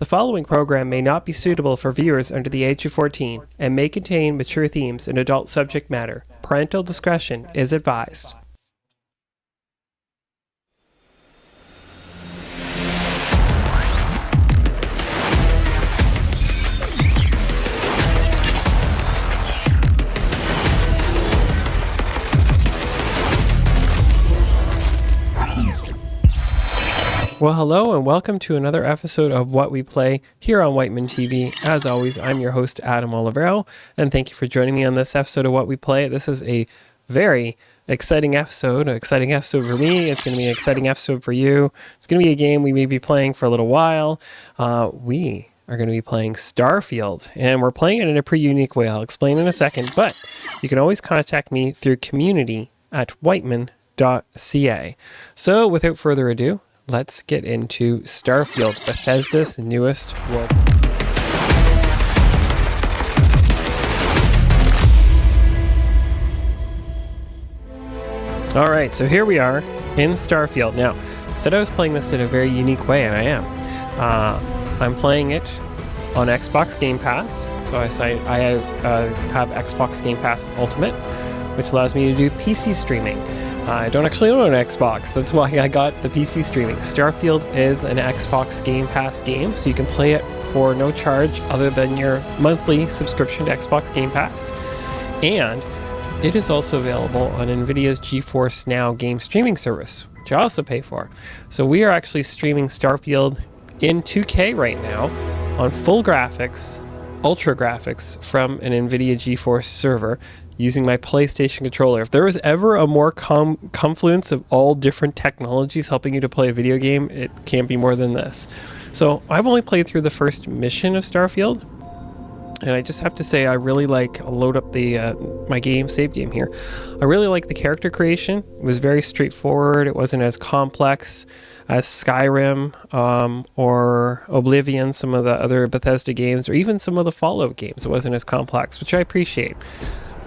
The following program may not be suitable for viewers under the age of 14 and may contain mature themes and adult subject matter. Parental discretion is advised. Well, hello and welcome to another episode of What We Play here on Whiteman TV. As always, I'm your host, Adam Olivero, and thank you for joining me on this episode of What We Play. This is a very exciting episode for me. It's going to be an exciting episode for you. It's going to be a game we may be playing for a little while. We are going to be playing Starfield, and we're playing it in a pretty unique way. I'll explain in a second, but you can always contact me through community@whiteman.ca. So without further ado, let's get into Starfield, Bethesda's newest world. All right, so here we are in Starfield. Now, I said I was playing this in a very unique way, and I am. I'm playing it on Xbox Game Pass. So I have Xbox Game Pass Ultimate, which allows me to do PC streaming. I don't actually own an Xbox. That's why I got the PC streaming. Starfield is an Xbox Game Pass game, so you can play it for no charge other than your monthly subscription to Xbox Game Pass. And it is also available on NVIDIA's GeForce Now game streaming service, which I also pay for. So we are actually streaming Starfield in 2K right now on full graphics, ultra graphics from an NVIDIA GeForce server, using my PlayStation controller. If there was ever a more confluence of all different technologies helping you to play a video game, it can't be more than this. So I've only played through the first mission of Starfield, and I just have to say I really I'll load up the my save game here. I really like the character creation. It was very straightforward. It wasn't as complex as Skyrim or Oblivion, some of the other Bethesda games, or even some of the Fallout games. It wasn't as complex, which I appreciate.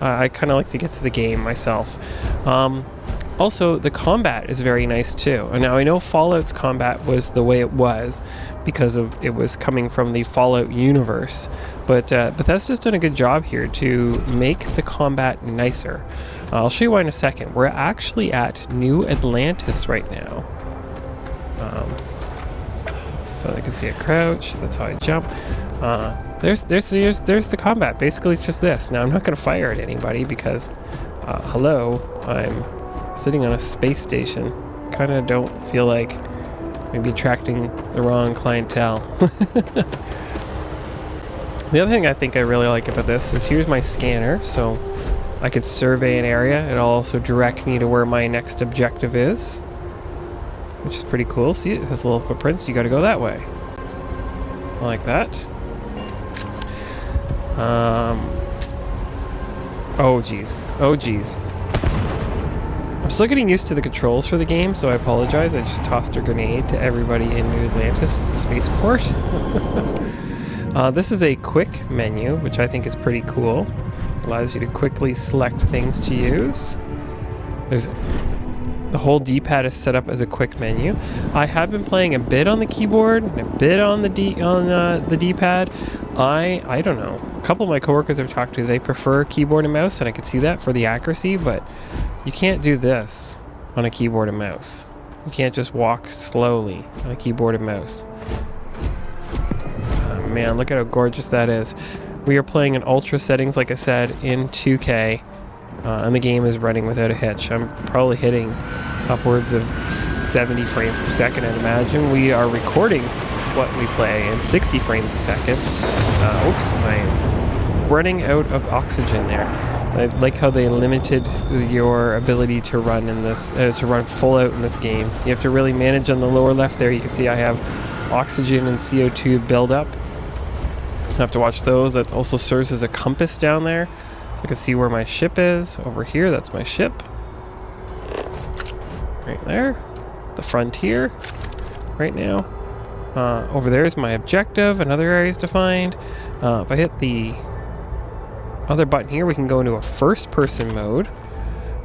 I kind of like to get to the game myself. Also, the combat is very nice too. And now I know Fallout's combat was the way it was because it was coming from the Fallout universe. But Bethesda's done a good job here to make the combat nicer. I'll show you why in a second. We're actually at New Atlantis right now. So I can see a crouch. That's how I jump. There's the combat. Basically, it's just this. Now, I'm not going to fire at anybody because, hello, I'm sitting on a space station. Kind of don't feel like maybe attracting the wrong clientele. The other thing I think I really like about this is here's my scanner, so I could survey an area. It'll also direct me to where my next objective is, which is pretty cool. See, it has little footprints. You got to go that way. I like that. Oh geez. I'm still getting used to the controls for the game, so I apologize. I just tossed a grenade to everybody in New Atlantis, the spaceport. This is a quick menu, which I think is pretty cool. Allows you to quickly select things to use. The whole D-pad is set up as a quick menu. I have been playing a bit on the keyboard and a bit on the D-pad. I don't know. A couple of my coworkers I've talked to, they prefer keyboard and mouse, and I could see that for the accuracy, but you can't do this on a keyboard and mouse. You can't just walk slowly on a keyboard and mouse. Oh, man, look at how gorgeous that is. We are playing in ultra settings, like I said, in 2K. And the game is running without a hitch. I'm probably hitting upwards of 70 frames per second, I'd imagine. We are recording What We Play in 60 frames a second. Oops, I'm running out of oxygen there. I like how they limited your ability to run in this, to run full out in this game. You have to really manage on the lower left there. You can see I have oxygen and CO2 buildup. I have to watch those. That also serves as a compass down there. I can see where my ship is. Over here, that's my ship. Right there. The frontier. Right now. Over there is my objective and other areas to find. If I hit the other button here, we can go into a first-person mode.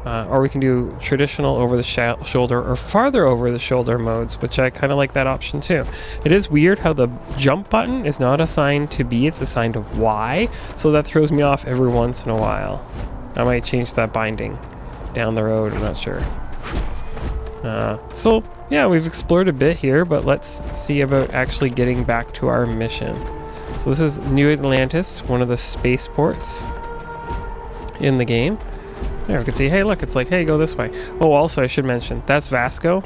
Or we can do traditional over the shoulder or farther over the shoulder modes, which I kind of like that option too. It is weird how the jump button is not assigned to B, it's assigned to Y, so that throws me off every once in a while. I might change that binding down the road, I'm not sure. So yeah, we've explored a bit here, but let's see about actually getting back to our mission. So this is New Atlantis, one of the spaceports in the game. There we can see, hey look, it's like, hey, go this way. Oh, also I should mention, that's Vasco,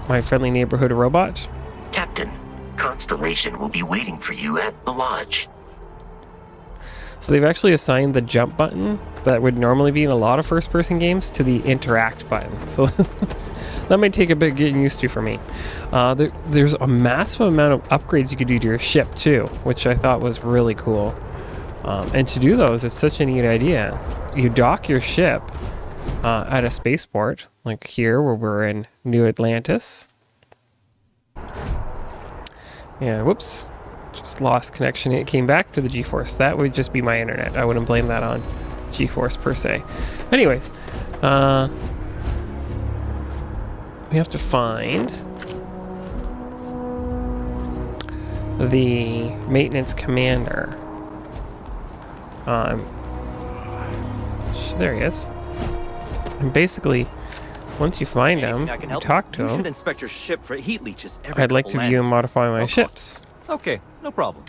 my friendly neighborhood robot. Captain, Constellation will be waiting for you at the lodge. So they've actually assigned the jump button that would normally be in a lot of first-person games to the interact button. So that might take a bit getting used to for me. There's a massive amount of upgrades you could do to your ship too, which I thought was really cool. And to do those, it's such a neat idea. You dock your ship at a spaceport, like here where we're in New Atlantis. And whoops, just lost connection. It came back to the GeForce. That would just be my internet. I wouldn't blame that on GeForce per se. Anyways, we have to find the maintenance commander. There he is. And basically, once you find him, you talk to him. You should inspect your ship for heat leeches every I'd like to view and modify my ships. Okay, no problem.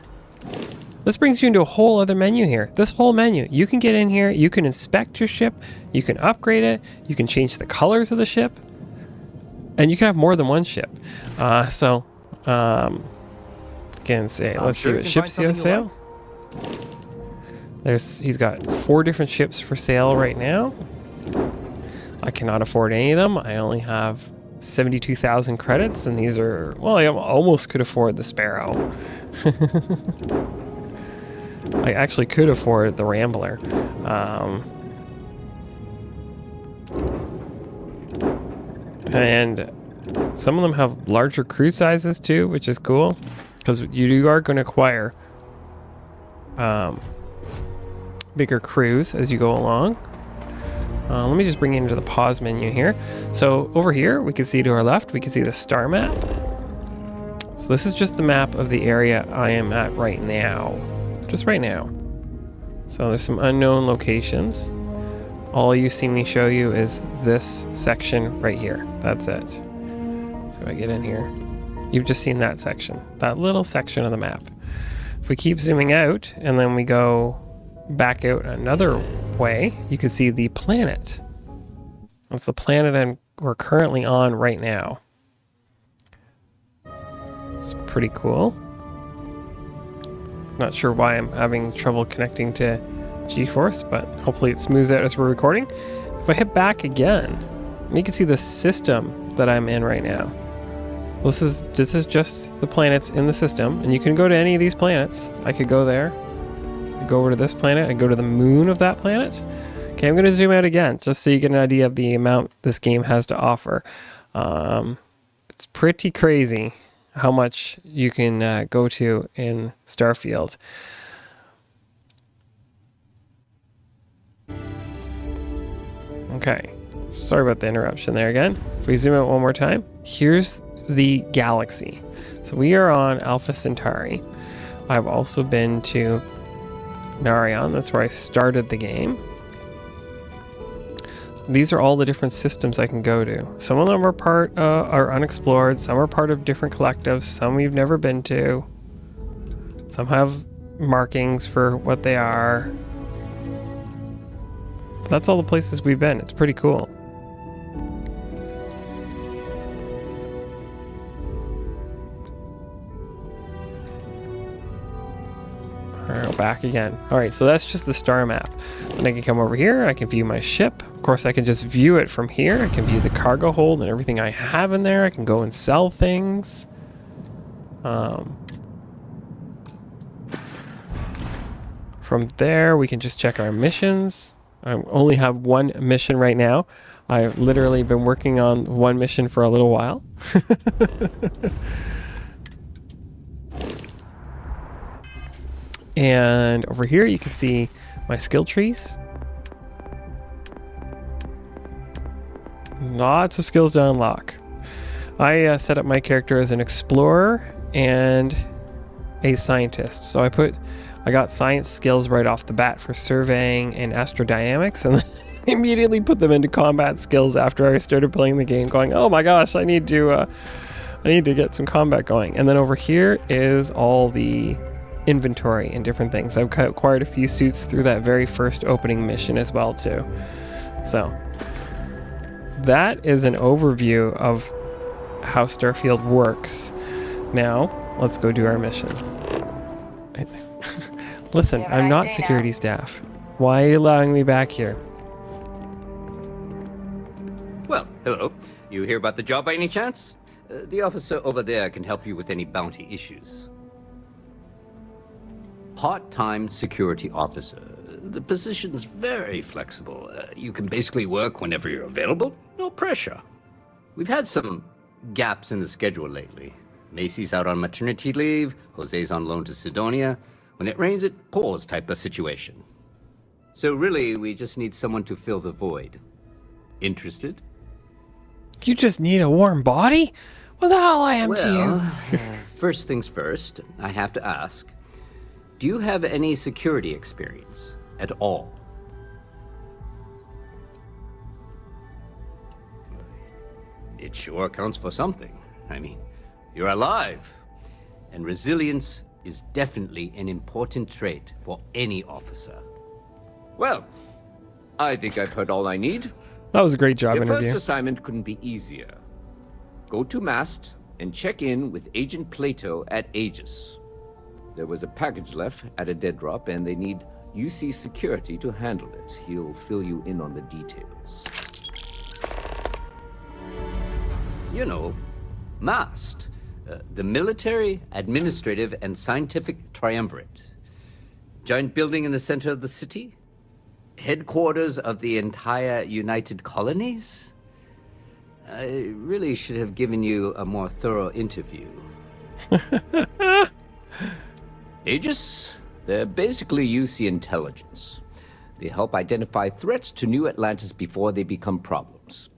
This brings you into a whole other menu here. This whole menu. You can get in here, you can inspect your ship, you can upgrade it, you can change the colors of the ship, and you can have more than one ship. Again, say, let's see what ships you have sale. He's got 4 different ships for sale right now. I cannot afford any of them. I only have 72,000 credits, and these are, well, I almost could afford the Sparrow. I actually could afford the Rambler. And some of them have larger crew sizes too, which is cool, because you are going to acquire bigger crews as you go along. Let me just bring you into the pause menu here. So over here, we can see to our left, we can see the star map. So this is just the map of the area I am at right now. Just right now. So there's some unknown locations. All you see me show you is this section right here. That's it. So if I get in here, you've just seen that section, that little section of the map. If we keep zooming out and then we go back out another way, you can see the planet. That's the planet we're currently on right now. It's pretty cool. Not sure why I'm having trouble connecting to GeForce, but hopefully it smooths out as we're recording. If I hit back again, you can see the system that I'm in right now. This is just the planets in the system, and you can go to any of these planets. I could go there, go over to this planet, and go to the moon of that planet. Okay, I'm going to zoom out again, just so you get an idea of the amount this game has to offer. It's pretty crazy how much you can go to in Starfield. Okay, sorry about the interruption there again. If we zoom out one more time, here's the galaxy. So we are on Alpha Centauri. I've also been to Narion, that's where I started the game. These are all the different systems I can go to. Some of them are unexplored, some are part of different collectives, some we've never been to. Some have markings for what they are. But that's all the places we've been. It's pretty cool. Alright, back again. Alright, so that's just the star map. Then I can come over here, I can view my ship. Of course, I can just view it from here. I can view the cargo hold and everything I have in there. I can go and sell things. From there, we can just check our missions. I only have one mission right now. I've literally been working on one mission for a little while. And over here you can see my skill trees. Lots of skills to unlock. I set up my character as an explorer and a scientist. So I got science skills right off the bat for surveying and astrodynamics, and then immediately put them into combat skills after I started playing the game, going, oh my gosh, I need to get some combat going. And then over here is all the inventory and different things. I've acquired a few suits through that very first opening mission as well too. So that is an overview of how Starfield works. Now let's go do our mission. Listen, I'm not security staff. Why are you allowing me back here? Well, hello. You hear about the job by any chance? The officer over there can help you with any bounty issues. Part-time security officer. The position's very flexible. You can basically work whenever you're available. No pressure. We've had some gaps in the schedule lately. Macy's out on maternity leave. Jose's on loan to Sidonia. When it rains, it pours type of situation. So really, we just need someone to fill the void. Interested? You just need a warm body? What the hell I am to you? First things first, I have to ask. Do you have any security experience at all? It sure counts for something. I mean, you're alive. And resilience is definitely an important trait for any officer. Well, I think I've heard all I need. That was a great job Your interview. first assignment couldn't be easier. Go to Mast and check in with Agent Plato at Aegis. There was a package left at a dead drop, and they need UC security to handle it. He'll fill you in on the details. You know, Mast, the military, administrative, and scientific triumvirate. Giant building in the center of the city? Headquarters of the entire United Colonies? I really should have given you a more thorough interview. Aegis? They're basically UC intelligence. They help identify threats to New Atlantis before they become problems.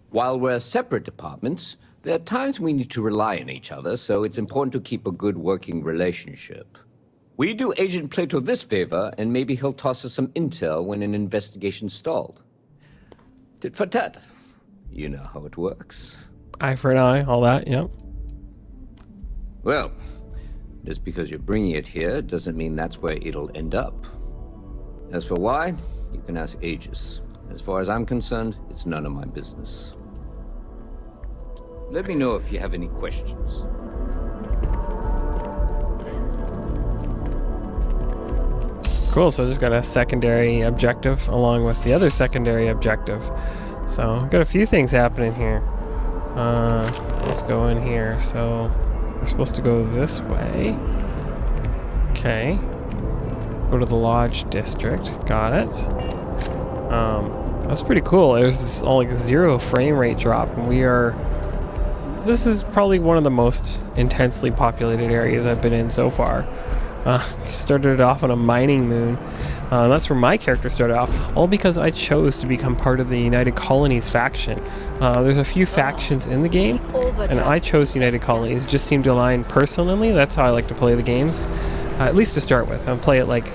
While we're separate departments, there are times we need to rely on each other, so it's important to keep a good working relationship. We do Agent Plato this favor, and maybe he'll toss us some intel when an investigation's stalled. Tit for tat. You know how it works. Eye for an eye, all that, yep. Well, just because you're bringing it here doesn't mean that's where it'll end up. As for why, you can ask Aegis. As far as I'm concerned, it's none of my business. Let me know if you have any questions. Cool, so I just got a secondary objective along with the other secondary objective. So I've got a few things happening here. Let's go in here. So we're supposed to go this way. Okay. Go to the Lodge District. Got it. That's pretty cool. It was this all like 0 frame rate drop, and this is probably one of the most intensely populated areas I've been in so far. Started it off on a mining moon. That's where my character started off, all because I chose to become part of the United Colonies faction. There's a few factions in the game, and I chose United Colonies. It just seemed to align personally. That's how I like to play the games, at least to start with. And play it like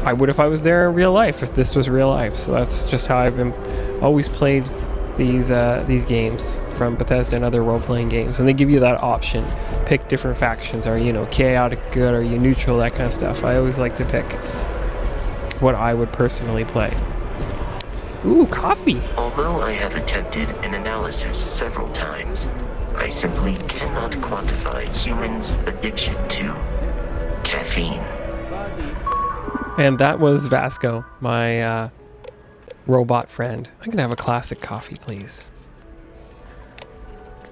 I would if I was there in real life, if this was real life. So that's just how I've always played these games from Bethesda and other role-playing games, and they give you that option. Pick different factions. Are you chaotic good? Are you neutral? That kind of stuff. I always like to pick what I would personally play. Ooh, coffee. Although I have attempted an analysis several times, I simply cannot quantify humans' addiction to caffeine. And that was Vasco, my robot friend. I'm gonna have a classic coffee, please.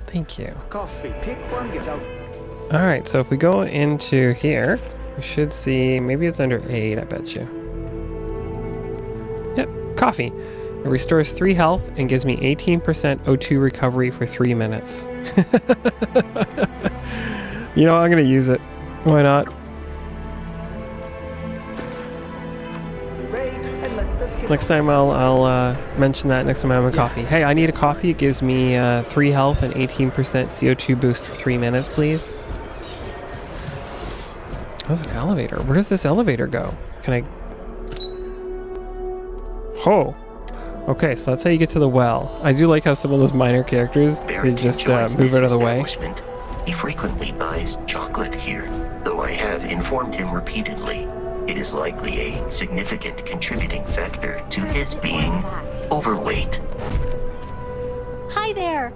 Thank you. Coffee, pick one, get out. All right, so if we go into here, we should see, maybe it's under 8, I bet you. Yep, coffee. It restores 3 health and gives me 18% O2 recovery for 3 minutes. I'm gonna use it. Why not? Evade and let the skip Next time I'll mention that next time I have a coffee. Hey, I need a coffee. It gives me 3 health and 18% CO2 boost for 3 minutes, please. That's an elevator. Where does this elevator go? Can I... Oh. Okay, so that's how you get to the well. I do like how some of those minor characters, they just move out of the way. He frequently buys chocolate here, though I have informed him repeatedly. It is likely a significant contributing factor to his being overweight. Hi there!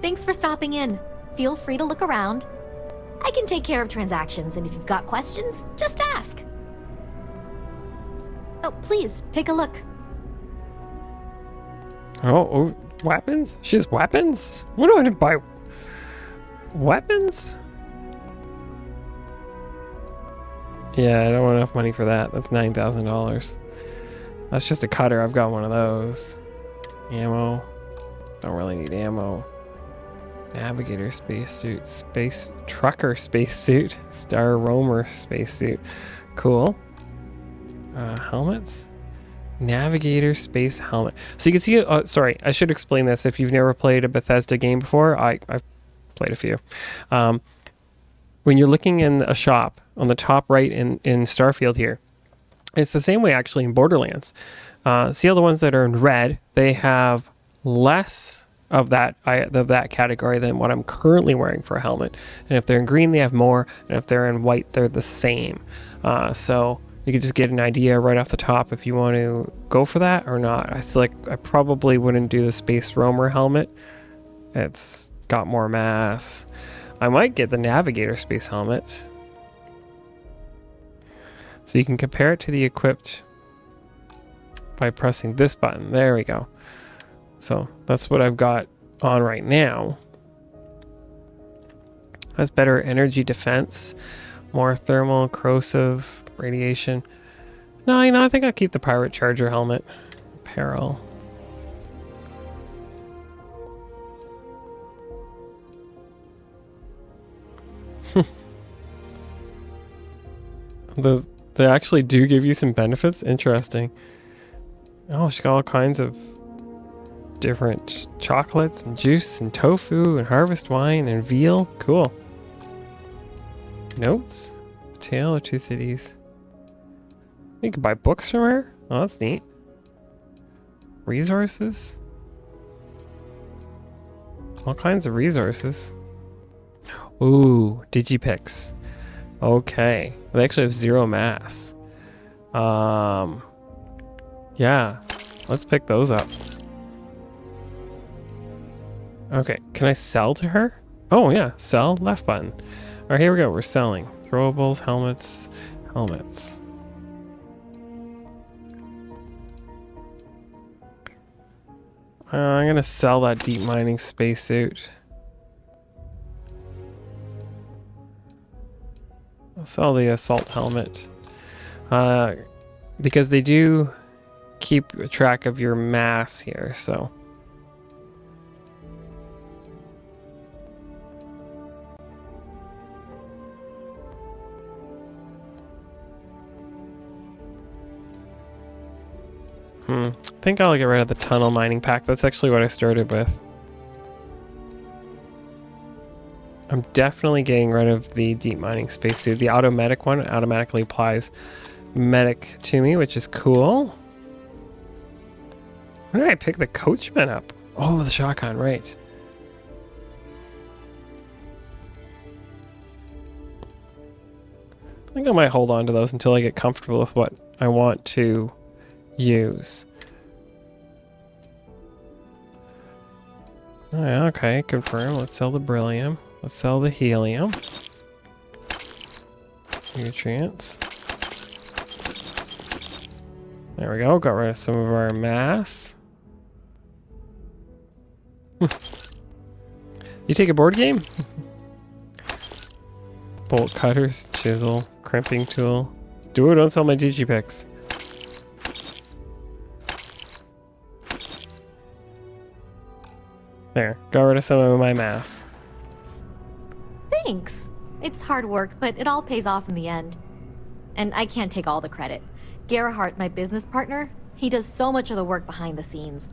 Thanks for stopping in. Feel free to look around. I can take care of transactions, and if you've got questions, just ask. Oh, please, take a look. Oh, weapons? She has weapons? What do I buy? Weapons? Yeah, I don't want enough money for that. That's $9,000. That's just a cutter. I've got one of those. Ammo. Don't really need ammo. Navigator spacesuit. Space trucker spacesuit. Star roamer spacesuit. Cool. Helmets. Navigator space helmet. So you can see, sorry, I should explain this. If you've never played a Bethesda game before, I've played a few. When you're looking in a shop on the top right in Starfield here, it's the same way actually in Borderlands. See how the ones that are in red, they have less of that category than what I'm currently wearing for a helmet. And if they're in green, they have more. And if they're in white, they're the same. So you can just get an idea right off the top if you want to go for that or not. I probably wouldn't do the Space Roamer helmet. It's got more mass. I might get the Navigator Space helmet. So you can compare it to the equipped by pressing this button. There we go. So that's what I've got on right now. Has better energy defense, more thermal, corrosive, radiation. No, I think I'll keep the Pirate Charger helmet. Apparel. They actually do give you some benefits. Interesting. Oh, she's got all kinds of different chocolates and juice and tofu and harvest wine and veal. Cool. Notes. Tale of Two Cities. You can buy books from her. Oh, that's neat. Resources. All kinds of resources. Ooh, Digipicks. Okay. They actually have 0 mass. Yeah. Let's pick those up. Okay. Can I sell to her? Oh, yeah. Sell. Left button. All right, here we go. We're selling. Throwables, helmets, helmets. I'm going to sell that deep mining spacesuit. I'll sell the assault helmet. Because they do keep track of your mass here, so. I think I'll get rid of the tunnel mining pack. That's actually what I started with. I'm definitely getting rid of the deep mining spacesuit. The automatic one automatically applies medic to me, which is cool. When did I pick the coachman up? Oh, the shotgun, right. I think I might hold on to those until I get comfortable with what I want to use. Oh, yeah, okay, confirm. Let's sell the beryllium. Let's sell the helium. Nutrients. There we go. Got rid of some of our mass. You take a board game? Bolt cutters, chisel, crimping tool. Do or don't sell my digipicks. There, got rid of some of my mass. Thanks. It's hard work, but it all pays off in the end. And I can't take all the credit. Gerhardt, my business partner, He does so much of the work behind the scenes.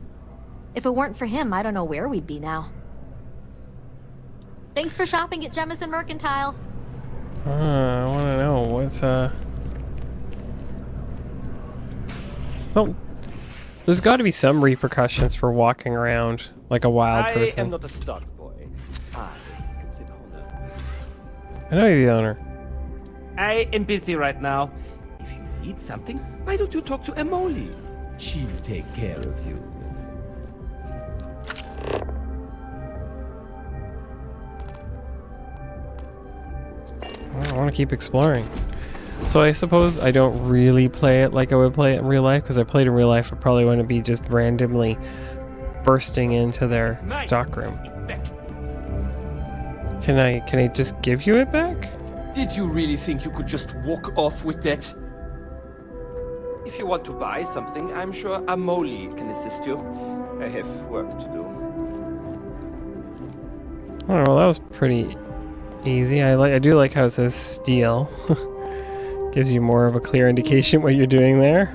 If it weren't for him, I don't know where we'd be now. Thanks for shopping at Jemison Mercantile. I want to know what's Oh, there's got to be some repercussions for walking around like a wild I person. am not a stock boy. I can say the owner. I know you're the owner. I am busy right now. If you need something, why don't you talk to Emily? She'll take care of you. I want to keep exploring. So I suppose I don't really play it like I would play it in real life, because I played in real life, I probably wouldn't be just randomly bursting into their stockroom. Can I just give you it back? Did you really think you could just walk off with that? If you want to buy something, I'm sure Amoli can assist you. I have work to do. Oh, well, that was pretty easy. I do like how it says steel. Gives you more of a clear indication what you're doing there.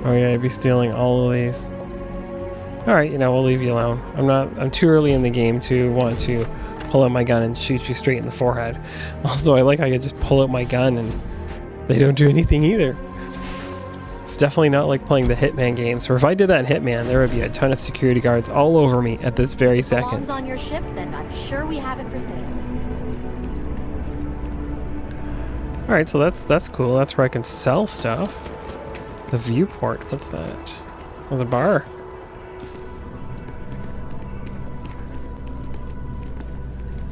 Oh yeah, I'd be stealing all of these. Alright, we'll leave you alone. I'm too early in the game to want to pull out my gun and shoot you straight in the forehead. Also, I like how I can just pull out my gun and they don't do anything either. It's definitely not like playing the Hitman games, where if I did that in Hitman, there would be a ton of security guards all over me at this very second. Belongs on your ship, then I'm sure we have it for sale. Alright, so that's cool. That's where I can sell stuff. The viewport, what's that? There's a bar.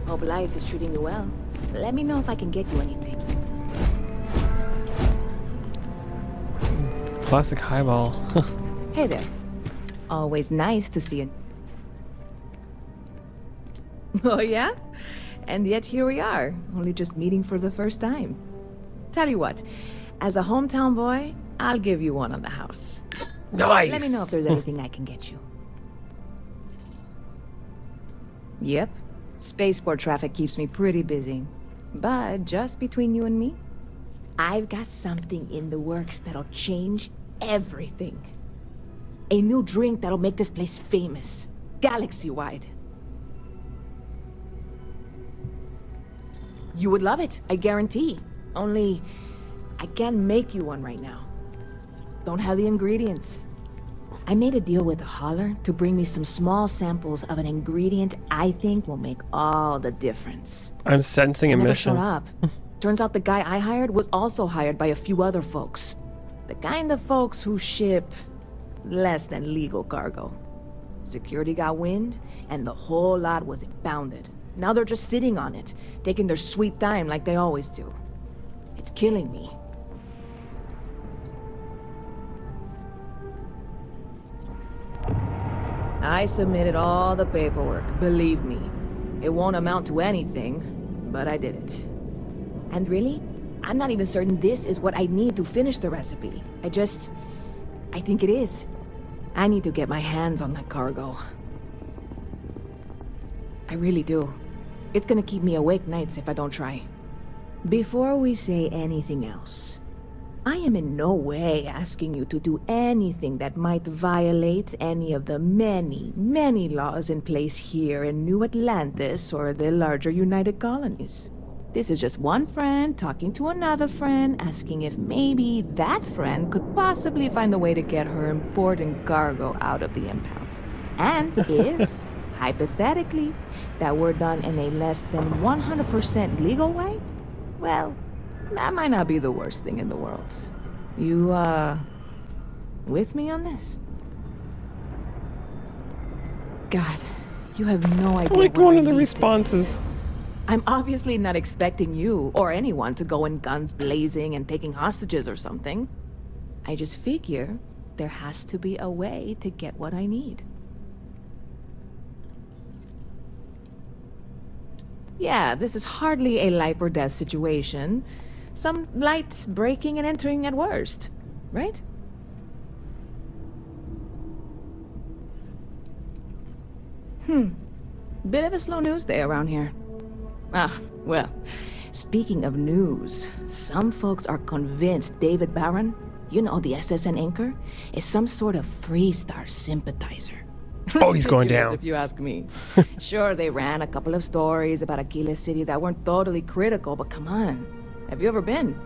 Hope life is treating you well. Let me know if I can get you anything. Classic highball. Hey there. Always nice to see you. Oh yeah? And yet here we are, only just meeting for the first time. Tell you what, as a hometown boy, I'll give you one on the house. Nice! Let me know if there's anything I can get you. Yep. Spaceport traffic keeps me pretty busy. But just between you and me, I've got something in the works that'll change everything. A new drink that'll make this place famous, galaxy-wide. You would love it, I guarantee. Only, I can't make you one right now. Don't have the ingredients. I made a deal with a hauler to bring me some small samples of an ingredient I think will make all the difference. I'm sensing a Never mission. showed up. Turns out the guy I hired was also hired by a few other folks. The kind of folks who ship less than legal cargo. Security got wind, and the whole lot was impounded. Now they're just sitting on it, taking their sweet time like they always do. It's killing me. I submitted all the paperwork, believe me. It won't amount to anything, but I did it. And really, I'm not even certain this is what I need to finish the recipe. I think it is. I need to get my hands on that cargo. I really do. It's gonna keep me awake nights if I don't try. Before we say anything else, I am in no way asking you to do anything that might violate any of the many, many laws in place here in New Atlantis or the larger United Colonies. This is just one friend talking to another friend, asking if maybe that friend could possibly find a way to get her important cargo out of the impound. And if, hypothetically, that were done in a less than 100% legal way, well, that might not be the worst thing in the world. You, with me on this? God, you have no idea Like what one a of the relief this responses. is. I'm obviously not expecting you or anyone to go in guns blazing and taking hostages or something. I just figure there has to be a way to get what I need. Yeah, this is hardly a life or death situation. Some light breaking and entering at worst, right? Bit of a slow news day around here. Ah, well, speaking of news, some folks are convinced David Barron, you know, the SSN anchor, is some sort of Freestar sympathizer. Oh, he's going Ridiculous, down. if you ask me. Sure, they ran a couple of stories about Aquila City that weren't totally critical, but come on. Have you ever been?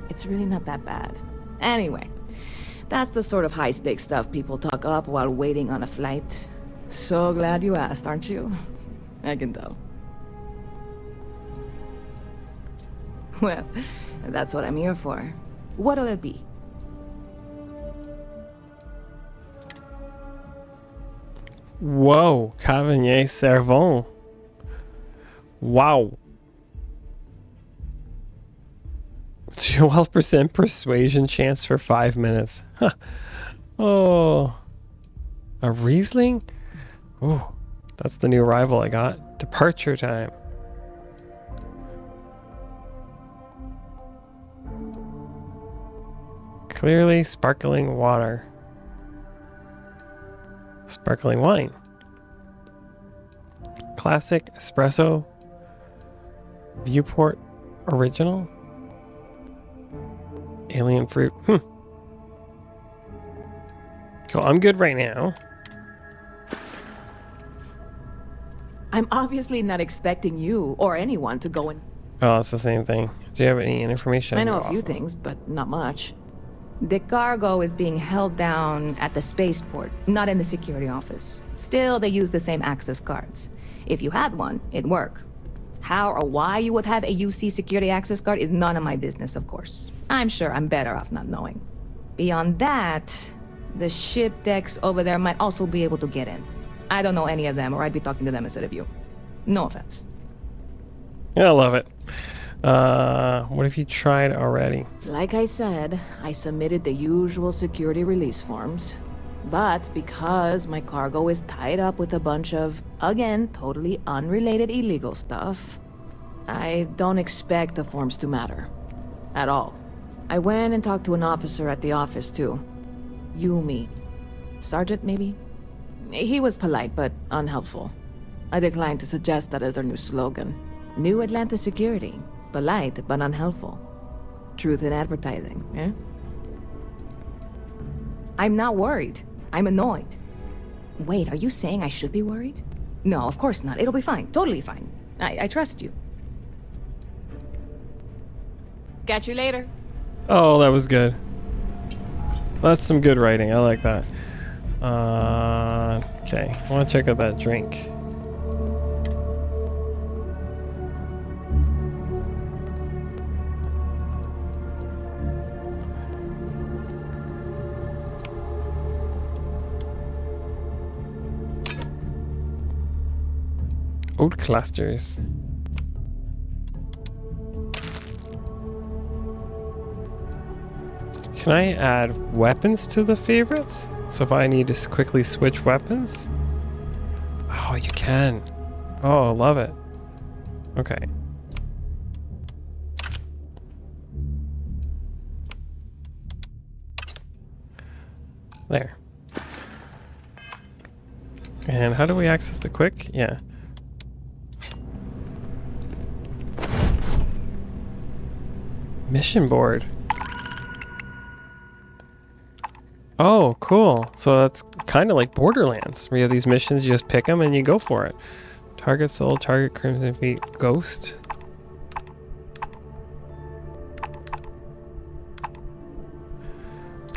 It's really not that bad. Anyway, that's the sort of high-stakes stuff people talk up while waiting on a flight. So glad you asked, aren't you? I can tell. Well, that's what I'm here for. What'll it be? Whoa, Cavigny Servon. Wow. 12% persuasion chance for 5 minutes. Huh. Oh. A Riesling? Oh, that's the new arrival I got. Departure time. Clearly sparkling water. Sparkling wine. Classic espresso. Viewport original. Alien fruit. Cool, I'm good right now. I'm obviously not expecting you or anyone to go in. Oh, it's the same thing. Do you have any information? I know a few things, but not much. The cargo is being held down at the spaceport, not in the security office. Still, they use the same access cards. If you had one, it'd work. How or why you would have a UC security access card is none of my business, of course. I'm sure I'm better off not knowing. Beyond that, the ship decks over there might also be able to get in. I don't know any of them, or I'd be talking to them instead of you. No offense. Yeah, I love it. What have you tried already? Like I said, I submitted the usual security release forms. But because my cargo is tied up with a bunch of, again, totally unrelated illegal stuff, I don't expect the forms to matter. At all. I went and talked to an officer at the office, too. Yumi. Sergeant, maybe? He was polite, but unhelpful. I declined to suggest that as their new slogan. New Atlanta Security. Polite, but unhelpful. Truth in advertising, eh? I'm not worried. I'm annoyed. Wait, are you saying I should be worried? No, of course not. It'll be fine. Totally fine. I trust you. Catch you later. Oh, that was good. That's some good writing. I like that. Okay. I want to check out that drink. Oat clusters. Can I add weapons to the favorites? So if I need to quickly switch weapons? Oh, you can. Oh, I love it. Okay. There. And how do we access the quick? Yeah. Mission board. Oh, cool. So that's kind of like Borderlands, where you have these missions, you just pick them and you go for it. Target soul, target Crimson Feet, ghost.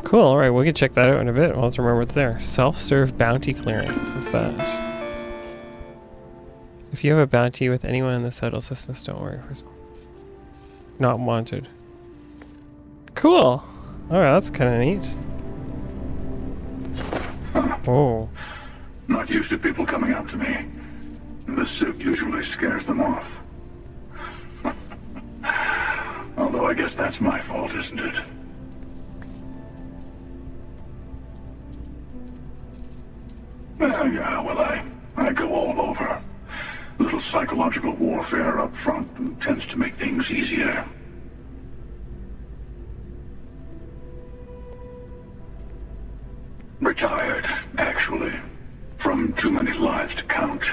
Cool, alright, we can check that out in a bit. Well, let's remember what's there. Self-serve bounty clearance. What's that? If you have a bounty with anyone in the settled systems, don't worry. Not wanted. Cool. Alright, that's kind of neat. Oh. Not used to people coming up to me. The suit usually scares them off. Although I guess that's my fault, isn't it? Yeah, well, I go all over. A little psychological warfare up front tends to make things easier. Retired, actually. From too many lives to count.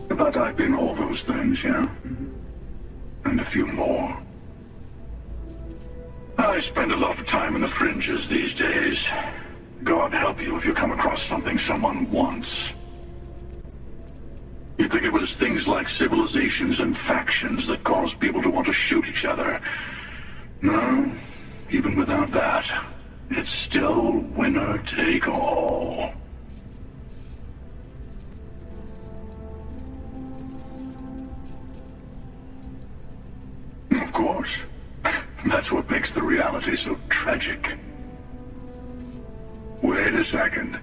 But I've been all those things, yeah. and a few more. I spend a lot of time in the fringes these days. God help you if you come across something someone wants. You'd think it was things like civilizations and factions that cause people to want to shoot each other. No, even without that, it's still winner take all. Of course. That's what makes the reality so tragic. Wait a second.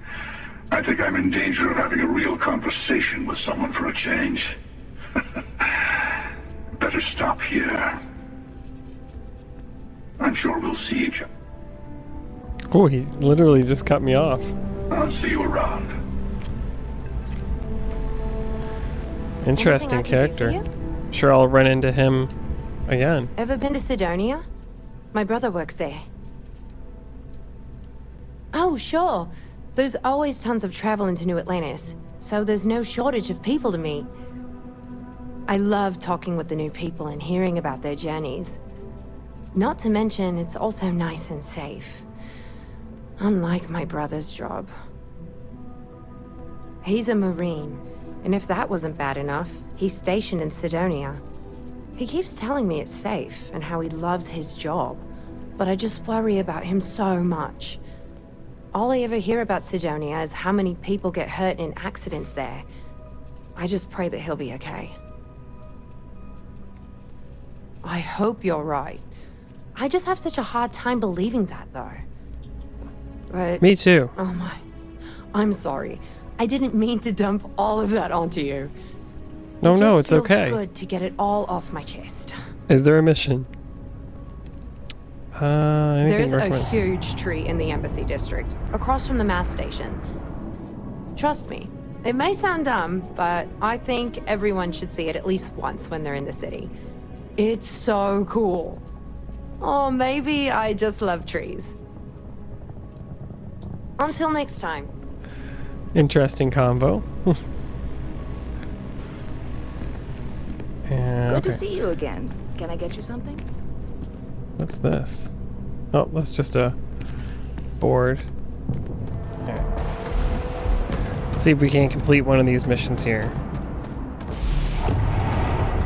I think I'm in danger of having a real conversation with someone for a change. Better stop here. I'm sure we'll see each other. Oh, he literally just cut me off. I'll see you around. Interesting Anything I can do for character. Sure, I'll run into him again. Ever been to Sidonia? My brother works there. Oh, sure. There's always tons of travel into New Atlantis, so there's no shortage of people to meet. I love talking with the new people and hearing about their journeys. Not to mention, it's also nice and safe. Unlike my brother's job. He's a Marine, and if that wasn't bad enough, he's stationed in Sidonia. He keeps telling me it's safe and how he loves his job, but I just worry about him so much. All I ever hear about Sidonia is how many people get hurt in accidents there. I just pray that he'll be okay. I hope you're right. I just have such a hard time believing that, though. But... Me too. Oh my... I'm sorry. I didn't mean to dump all of that onto you. No, It no, just it's feels okay. good to get it all off my chest. Is there a mission? Anything There's a recommend? huge tree in the Embassy District, across from the mass station. Trust me, it may sound dumb, but I think everyone should see it at least once when they're in the city. It's so cool. Or maybe I just love trees. Until next time. Interesting combo. Good to see you again. Can I get you something? What's this? Oh, that's just a board. Alright. Let's see if we can complete one of these missions here.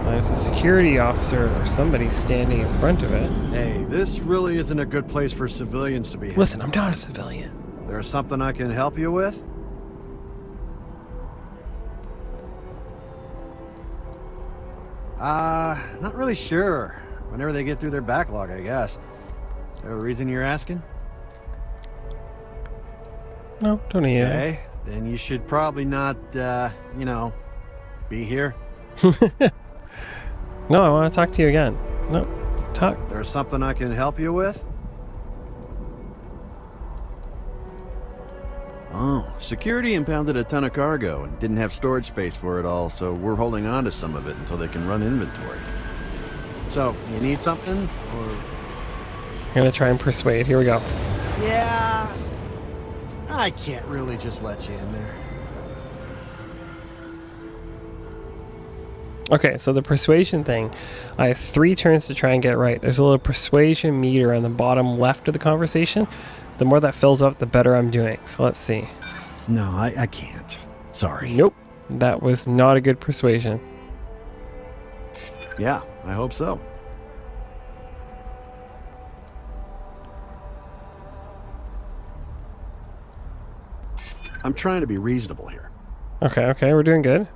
There's a security officer or somebody standing in front of it. Hey, this really isn't a good place for civilians to be. Listen, I'm not a civilian. There's something I can help you with? Not really sure. Whenever they get through their backlog, I guess. Is there a reason you're asking? No, don't need it. Okay, then you should probably not, you know, be here. No, I want to talk to you again. No, talk. There's something I can help you with? Oh, security impounded a ton of cargo and didn't have storage space for it all, so we're holding on to some of it until they can run inventory. So, you need something, or...? I'm gonna try and persuade. Here we go. Yeah, I can't really just let you in there. Okay, so the persuasion thing, I have 3 turns to try and get right. There's a little persuasion meter on the bottom left of the conversation. The more that fills up, the better I'm doing. So let's see. No, I can't. Sorry. Nope, that was not a good persuasion. Yeah, I hope so. I'm trying to be reasonable here. Okay, we're doing good.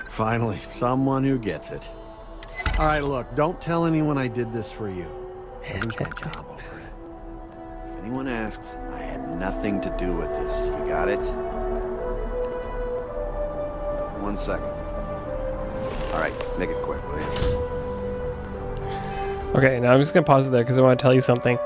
Finally, someone who gets it. All right, look, don't tell anyone I did this for you. I lose my job over it. If anyone asks, I had nothing to do with this. You got it? 1 second. All right, make it quick, will you? Okay, now I'm just gonna pause it there because I want to tell you something.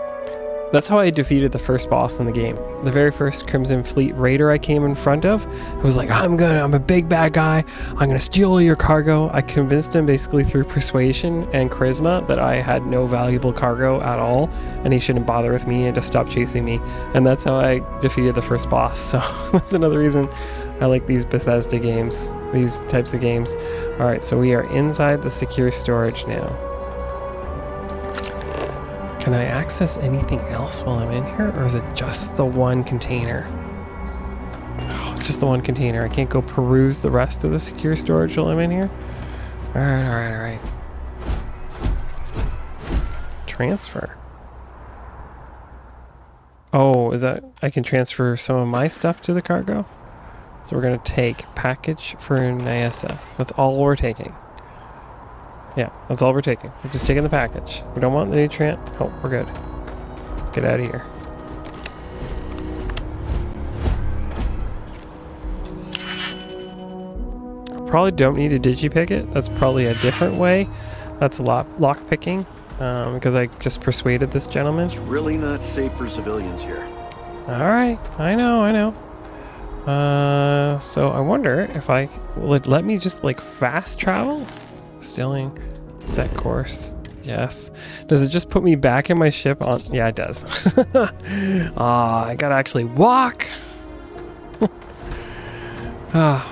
That's how I defeated the first boss in the game. The very first Crimson Fleet raider I came in front of, it was like, I'm a big bad guy. I'm gonna steal all your cargo. I convinced him basically through persuasion and charisma that I had no valuable cargo at all, and he shouldn't bother with me and just stop chasing me. And that's how I defeated the first boss. So that's another reason I like these Bethesda games, these types of games. All right, so we are inside the secure storage now. Can I access anything else while I'm in here, or is it just the one container? Oh, just the one container. I can't go peruse the rest of the secure storage while I'm in here? Alright. Transfer. Oh, is that... I can transfer some of my stuff to the cargo? So we're going to take package for Nyessa. That's all we're taking. Yeah, that's all we're taking. We're just taking the package. We don't want the nutrient. Oh, we're good. Let's get out of here. Probably don't need to digipick it. That's probably a different way. That's lock picking because I just persuaded this gentleman. It's really not safe for civilians here. All right, I know. So I wonder if will it let me just like fast travel? Stealing, set course, yes. Does it just put me back in my ship on? Yeah, it does. I gotta actually walk.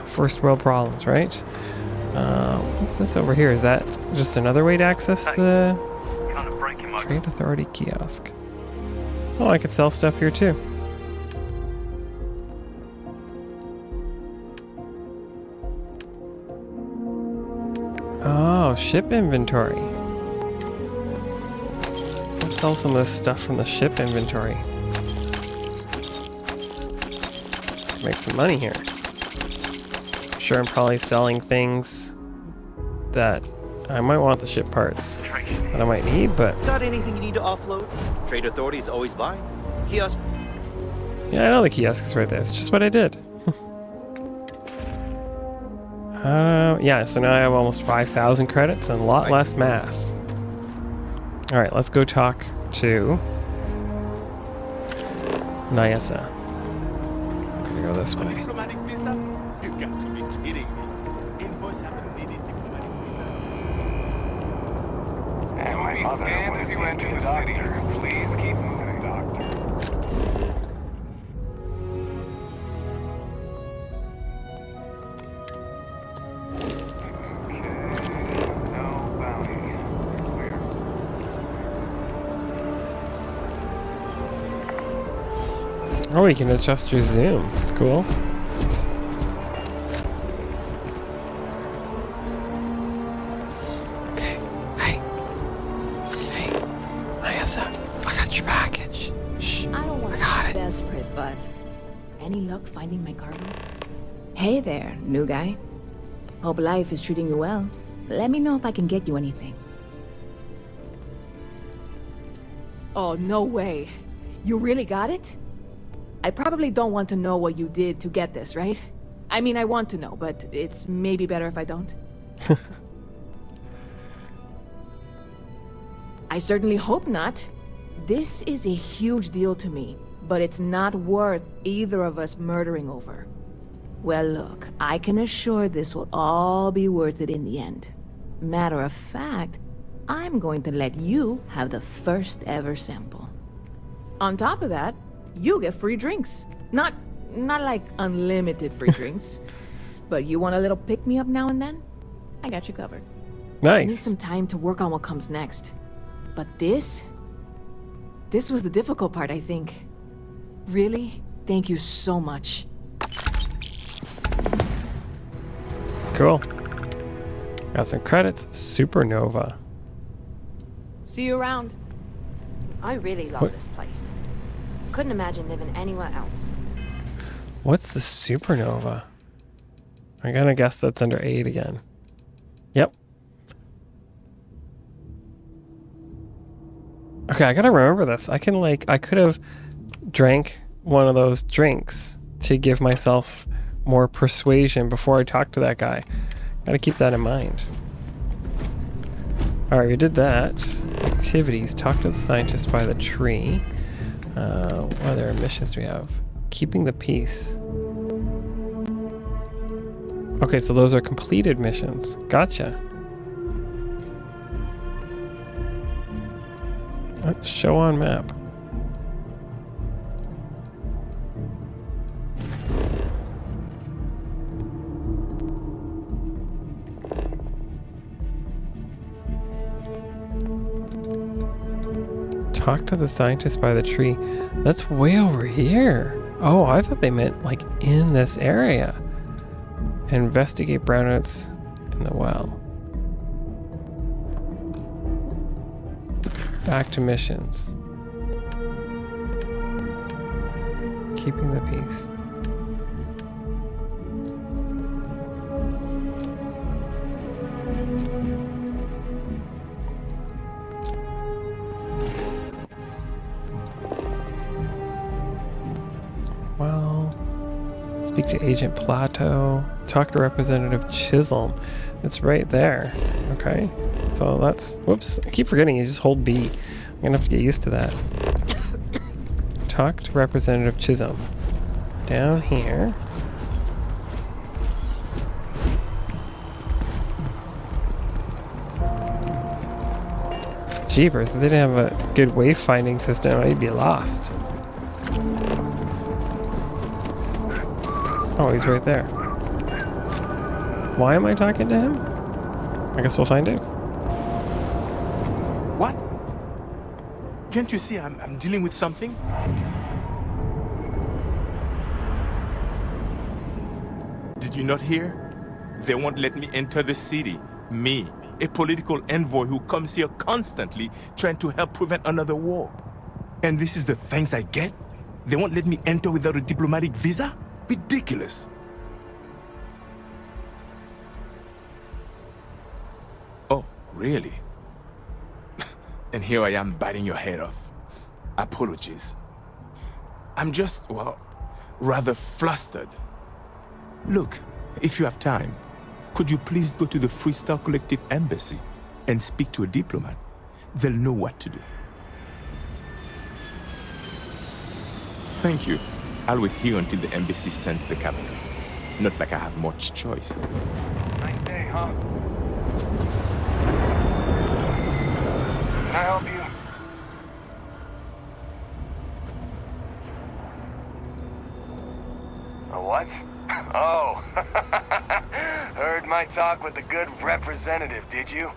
First world problems, right? What's this over here? Is that just another way to access the Trade Authority kiosk? Oh, I could sell stuff here too. Oh, ship inventory. Let's sell some of this stuff from the ship inventory. Make some money here. I'm sure I'm probably selling things that I might want the ship parts that I might need, but... Got anything you need to offload? Trade Authority is always buying. Kiosk. Yeah, I know the kiosk is right there. It's just what I did. Yeah, so now I have almost 5,000 credits and a lot less mass. All right, let's go talk to Nyessa. I'm gonna go this way. Diplomatic visa? You got to be kidding me. Invoice haven't needed diplomatic visas. And will be scanned as you enter the city. Please keep moving, Doctor. Oh, you can adjust your zoom. Cool. Okay. Hey, Nyessa, I got your package. Shh. I don't want to be desperate, but any luck finding my cargo? Hey there, new guy. Hope life is treating you well. Let me know if I can get you anything. Oh, no way. You really got it? I probably don't want to know what you did to get this, right? I mean, I want to know, but it's maybe better if I don't. I certainly hope not. This is a huge deal to me, but it's not worth either of us murdering over. Well, look, I can assure this will all be worth it in the end. Matter of fact, I'm going to let you have the first ever sample. On top of that, you get free drinks. Not like unlimited free drinks, but you want a little pick-me-up now and then? I got you covered. Nice. I need some time to work on what comes next. But this was the difficult part, I think. Really, thank you so much. Cool. Got some credits. Supernova. See you around. I really love this place. Couldn't imagine living anywhere else. What's the supernova? I'm gonna guess that's under 8 again. Yep. Okay, I gotta remember this. I could have drank one of those drinks to give myself more persuasion before I talk to that guy. Gotta keep that in mind. Alright, we did that. Activities. Talk to the scientist by the tree. other missions do we have? Keeping the peace. Okay, so those are completed missions. Gotcha. Show on map. Talk to the scientist by the tree. That's way over here. Oh, I thought they meant like in this area. Investigate brownouts in the well. Let's go back to missions. Keeping the peace. Well, speak to Agent Plateau. Talk to Representative Chisholm. It's right there. Okay. So that's... Whoops. I keep forgetting you just hold B. I'm going to have to get used to that. Talk to Representative Chisholm. Down here. Jeepers, if they didn't have a good wayfinding system, I'd be lost. Oh, he's right there. Why am I talking to him? I guess we'll find out. What? Can't you see I'm dealing with something? Did you not hear? They won't let me enter the city. Me, a political envoy who comes here constantly trying to help prevent another war. And this is the thanks I get? They won't let me enter without a diplomatic visa? Ridiculous. Oh, really? And here I am biting your head off. Apologies. I'm just, well, rather flustered. Look, if you have time, could you please go to the Freestar Collective Embassy and speak to a diplomat? They'll know what to do. Thank you. I'll wait here until the embassy sends the cavalry. Not like I have much choice. Nice day, huh? Can I help you? A what? Oh. Heard my talk with the good representative, did you?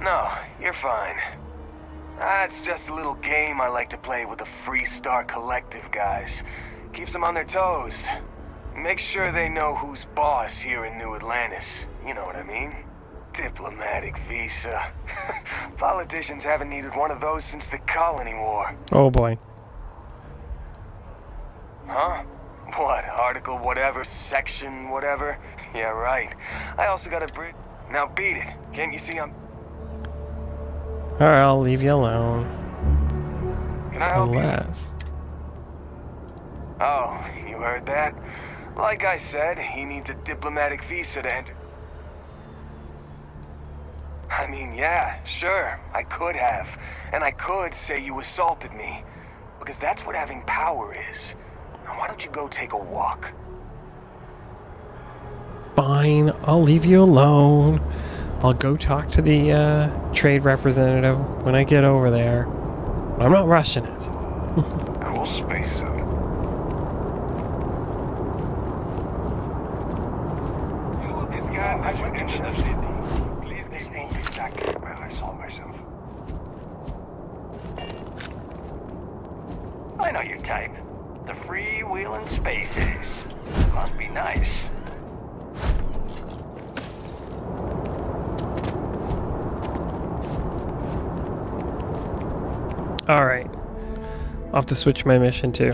No, you're fine. That's just a little game I like to play with the Freestar Collective guys. Keeps them on their toes. Make sure they know who's boss here in New Atlantis. You know what I mean? Diplomatic visa. Politicians haven't needed one of those since the Colony War. Oh boy. Huh? What, article whatever, section whatever? Yeah, right. I also got a bridge. Now beat it. Can't you see I'm... Alright, I'll leave you alone. Can I help Unless... you? Oh, you heard that? Like I said, he needs a diplomatic visa to enter. I mean, yeah, sure, I could have. And I could say you assaulted me. Because that's what having power is. Now why don't you go take a walk? Fine, I'll leave you alone. I'll go talk to the trade representative when I get over there. I'm not rushing it. Cool spacesuit. This guy, I went into the city. Please give me exactly where I saw myself. I know your type. The freewheeling space ace. Must be nice. Alright. I'll have to switch my mission too.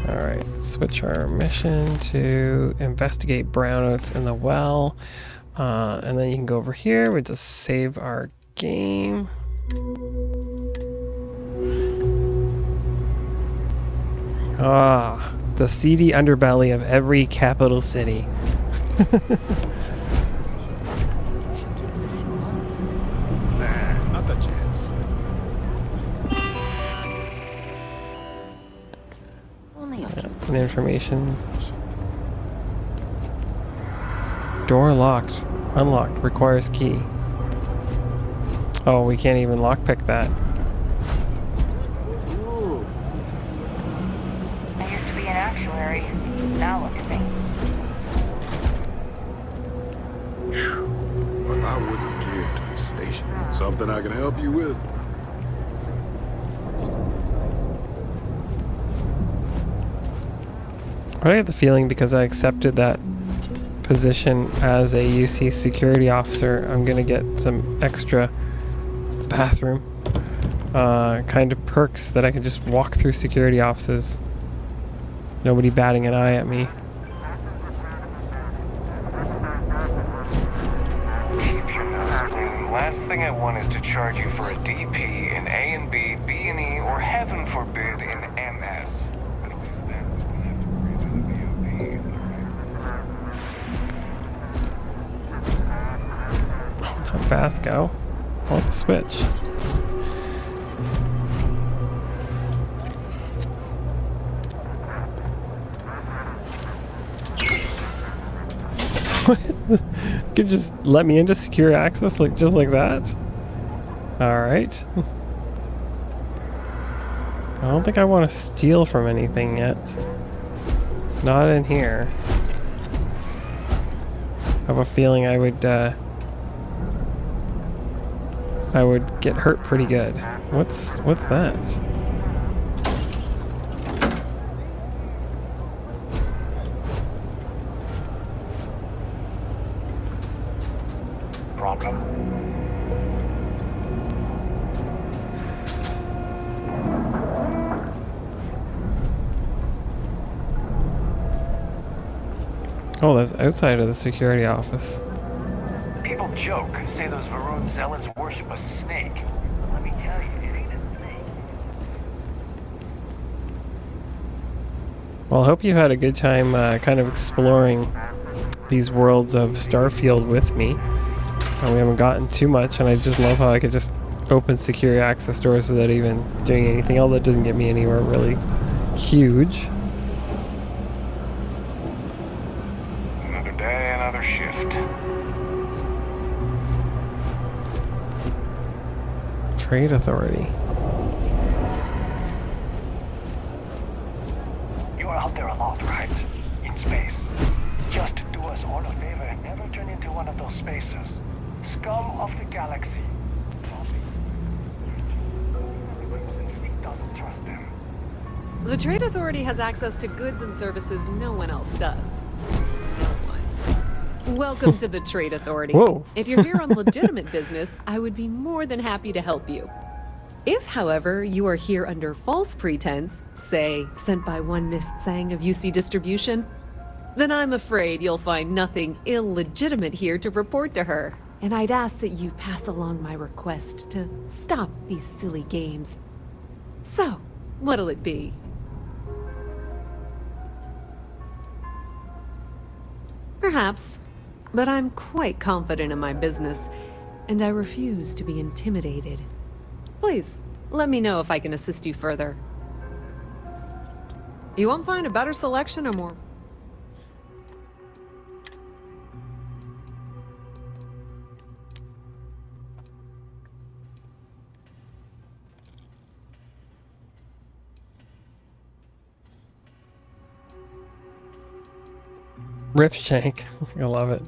Alright, switch our mission to investigate brownouts in the well. And then you can go over here. We just save our game. Ah, the seedy underbelly of every capital city. Nah, not a chance. and information. Door locked. Unlocked. Requires key. Oh, we can't even lockpick that. I used to be an actuary. Now look at me. What I wouldn't give to be stationed. Something I can help you with? I get the feeling because I accepted that position as a UC security officer, I'm gonna get some extra bathroom kind of perks that I can just walk through security offices. Nobody batting an eye at me. Keep your nose clean. Last thing I want is to charge you for a DP in A and B, B and E, or heaven forbid in MS. At least then we won't have to worry about a VOP. Oh, not fast, go. I want the switch. You could just let me into secure access like just like that. All right. I don't think I want to steal from anything yet. Not in here. I have a feeling I would get hurt pretty good. What's that? Problem? Oh, that's outside of the security office. People joke, say those Varun zealots worship a snake. Let me tell you, it ain't a snake. Well, I hope you had a good time kind of exploring these worlds of Starfield with me. We haven't gotten too much, and I just love how I could just open secure access doors without even doing anything, although it doesn't get me anywhere really huge. Another day, another shift. Trade Authority. You're out there a lot, right? In space. Just do us all a favor and never turn into one of those spacers. Scum of the galaxy. Doesn't trust them. The Trade Authority has access to goods and services no one else does. No one. Welcome to the Trade Authority. Whoa. If you're here on legitimate business, I would be more than happy to help you. If, however, you are here under false pretense, say, sent by one Miss Tsang of UC Distribution, then I'm afraid you'll find nothing illegitimate here to report to her. And I'd ask that you pass along my request to stop these silly games. So, what'll it be? Perhaps, but I'm quite confident in my business, and I refuse to be intimidated. Please, let me know if I can assist you further. You won't find a better selection or more. Rip Shank. I love it.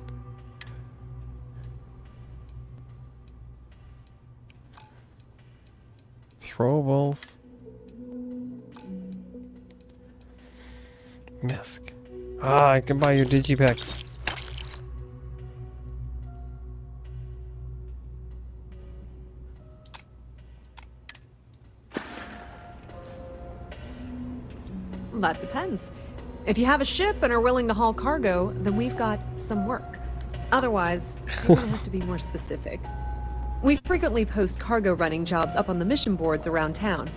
Throwables. Misk. Ah, I can buy your Digipacks. That depends. If you have a ship and are willing to haul cargo, then we've got some work. Otherwise, you're gonna have to be more specific. We frequently post cargo running jobs up on the mission boards around town.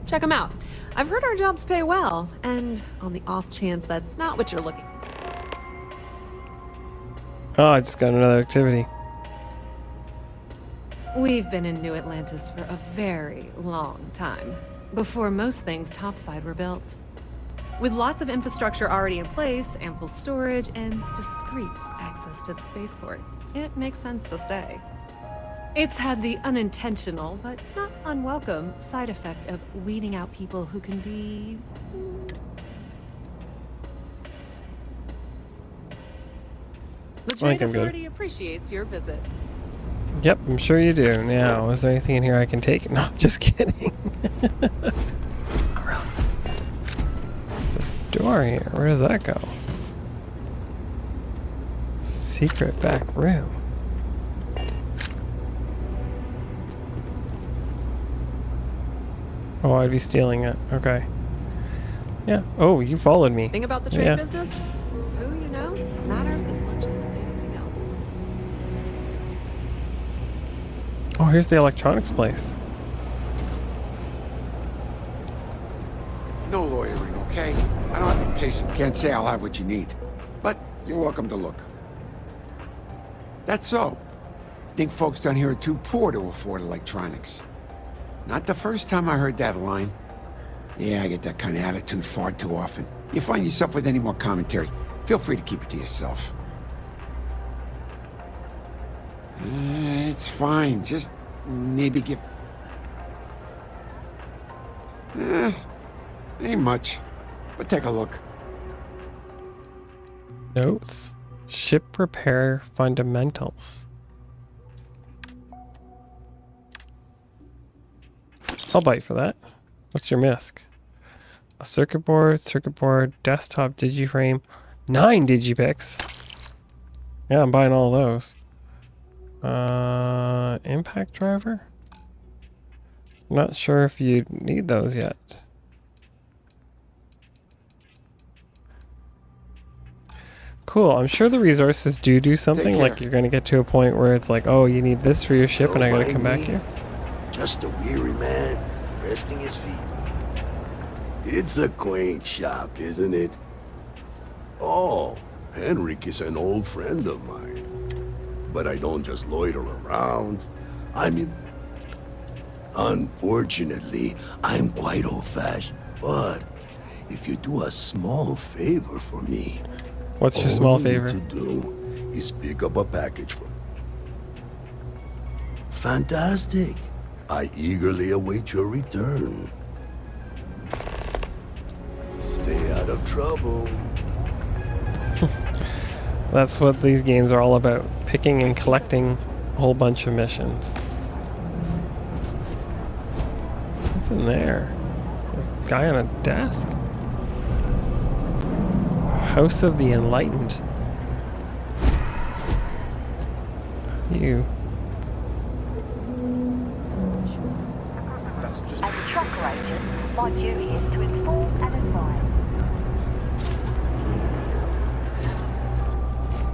Check them out. I've heard our jobs pay well, and on the off chance that's not what you're looking for. Oh, I just got another activity. We've been in New Atlantis for a very long time, before most things topside were built. With lots of infrastructure already in place, ample storage, and discreet access to the spaceport, it makes sense to stay. It's had the unintentional, but not unwelcome, side effect of weeding out people who can be... The Trade Authority appreciates your visit. Yep, I'm sure you do. Now, is there anything in here I can take? No, just kidding. Oh, really? There's a door here. Where does that go? Secret back room. Oh, I'd be stealing it. Okay. Yeah. Oh, you followed me. Thing about the trade business? Who you know matters as much as anything else. Oh, here's the electronics place. No loitering, okay? I don't have the patience. Can't say I'll have what you need. But you're welcome to look. That's so. Think folks down here are too poor to afford electronics. Not the first time I heard that line. Yeah, I get that kind of attitude far too often. You find yourself with any more commentary, feel free to keep it to yourself. It's fine, just maybe give... ain't much, but take a look. Notes. Ship repair fundamentals. I'll bite for that. What's your misc? A circuit board, desktop digiframe, 9 digipix. Yeah, I'm buying all those. Impact driver? Not sure if you need those yet. Cool, I'm sure the resources do something, like you're gonna get to a point where it's like, oh, you need this for your ship and I gotta come back here. Just a weary man, resting his feet. It's a quaint shop, isn't it? Oh, Henrik is an old friend of mine. But I don't just loiter around. I mean, unfortunately, I'm quite old-fashioned. But if you do a small favor for me... What's your small favor? All you need to do is pick up a package from... Fantastic. I eagerly await your return. Stay out of trouble. That's what these games are all about. Picking and collecting a whole bunch of missions. What's in there? A guy on a desk? House of the Enlightened. You. As a tracker agent, my duty is to inform and advise.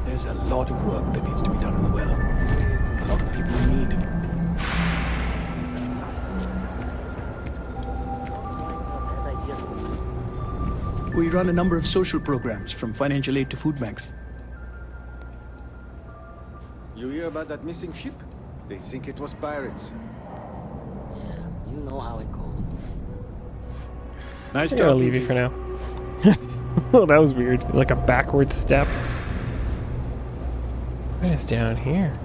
There's a lot of work that needs to be done in the well. A lot of people in need. We run a number of social programs, from financial aid to food banks. You hear about that missing ship? They think it was pirates. You know how it goes. Nice talking. I'll leave you for now. Oh, that was weird. Like a backward step. What is down here?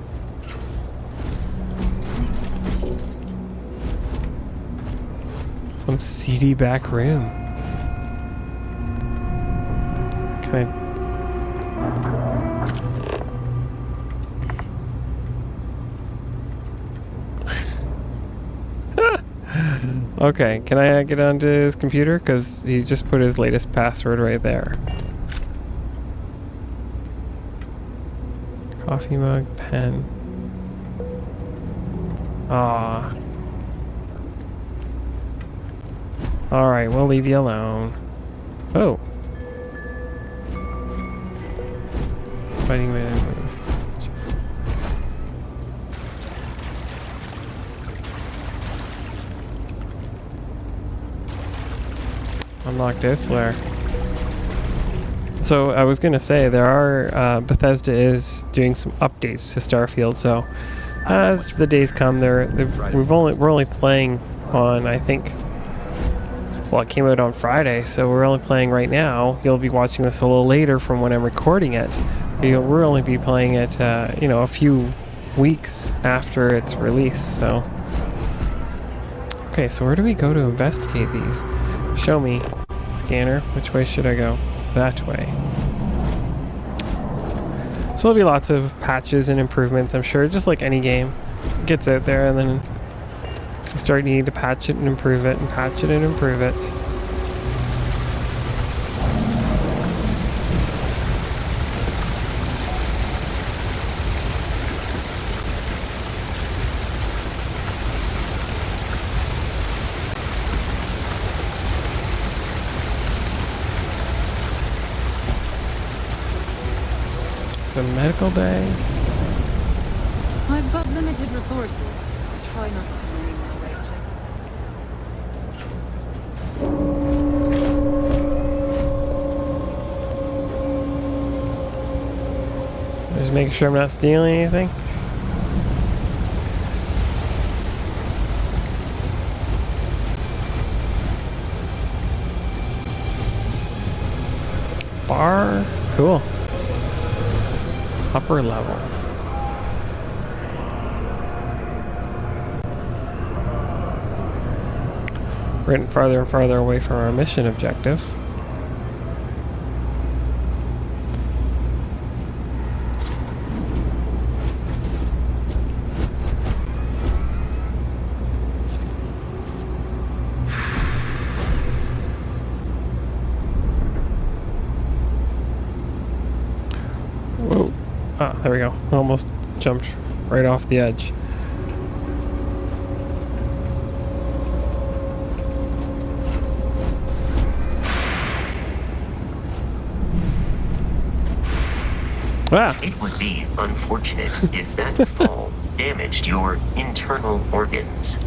Some seedy back room. Can I... Okay, can I get onto his computer? Because he just put his latest password right there. Coffee mug, pen. Ah. Alright, we'll leave you alone. Oh. Fighting man. Unlock Isler. So I was gonna say there are Bethesda is doing some updates to Starfield. So as the days come, we're only playing on, I think, Well, it came out on Friday, so we're only playing right now. You'll be watching this a little later from when I'm recording it. We'll only be playing it, a few weeks after its release, so... Okay, so where do we go to investigate these? Show me. Scanner. Which way should I go? That way. So there'll be lots of patches and improvements, I'm sure, just like any game. It gets out there and then you start needing to patch it and improve it and patch it and improve it. It's a medical day. I've got limited resources. I try not to ruin my wages. Just making sure I'm not stealing anything. Bar, cool. Upper level. We're getting farther and farther away from our mission objective. Whoa. Ah, there we go. Almost jumped right off the edge. Ah. It would be unfortunate if that fall damaged your internal organs.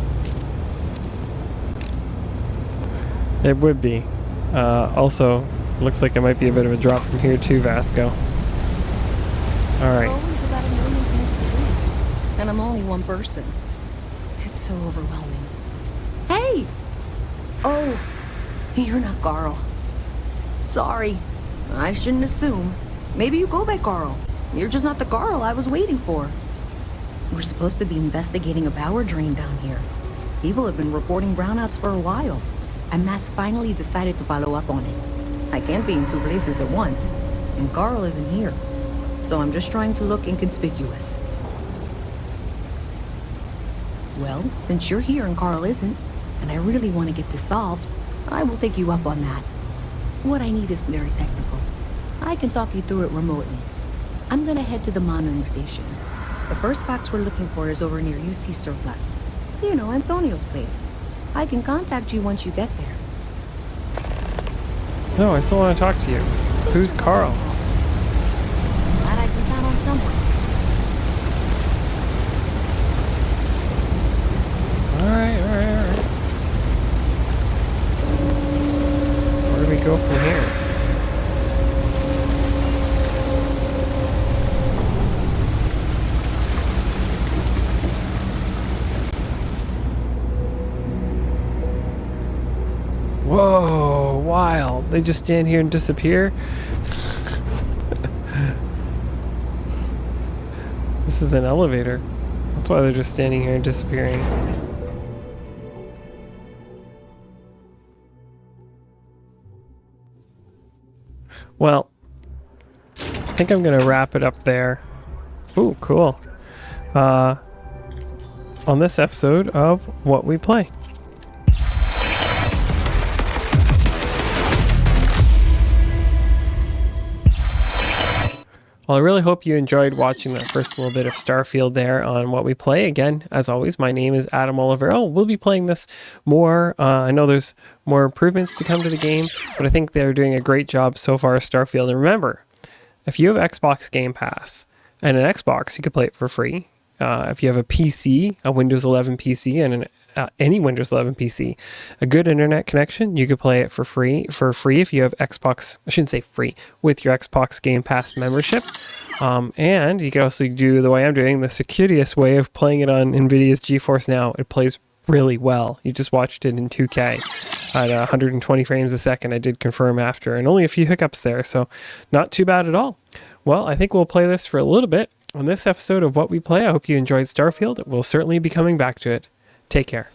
It would be. Also, looks like it might be a bit of a drop from here too, Vasco. Alright. Always about a million things to do. And I'm only one person. It's so overwhelming. Hey! Oh, you're not Carl. Sorry. I shouldn't assume. Maybe you go by Carl. You're just not the Carl I was waiting for. We're supposed to be investigating a power drain down here. People have been reporting brownouts for a while. And Mass finally decided to follow up on it. I can't be in two places at once. And Carl isn't here. So I'm just trying to look inconspicuous. Well, since you're here and Carl isn't, and I really want to get this solved, I will take you up on that. What I need is very technical. I can talk you through it remotely. I'm gonna head to the monitoring station. The first box we're looking for is over near UC Surplus. You know, Antonio's place. I can contact you once you get there. No, I still want to talk to you. Who's Carl? Glad I can count on someone. Alright. Where do we go from here? Whoa, wild. They just stand here and disappear? This is an elevator. That's why they're just standing here and disappearing. Well, I think I'm going to wrap it up there. Ooh, cool. On this episode of What We Play. Well, I really hope you enjoyed watching that first little bit of Starfield there on What We Play. Again, as always, my name is Adam Olivero. We'll be playing this more. I know there's more improvements to come to the game, but I think they're doing a great job so far, Starfield. And remember, if you have Xbox Game Pass and an Xbox, you could play it for free. If you have a PC, a Windows 11 PC, and any Windows 11 PC, a good internet connection, you could play it for free. If you have Xbox, I shouldn't say free, with your Xbox Game Pass membership. And you can also do the way I'm doing, the securious way of playing it on NVIDIA's GeForce Now. It plays really well. You just watched it in 2K. at 120 frames a second. I did confirm after, and only a few hiccups there, so not too bad at all. Well, I think we'll play this for a little bit on this episode of What We Play. I hope you enjoyed Starfield. We'll certainly be coming back to it. Take care.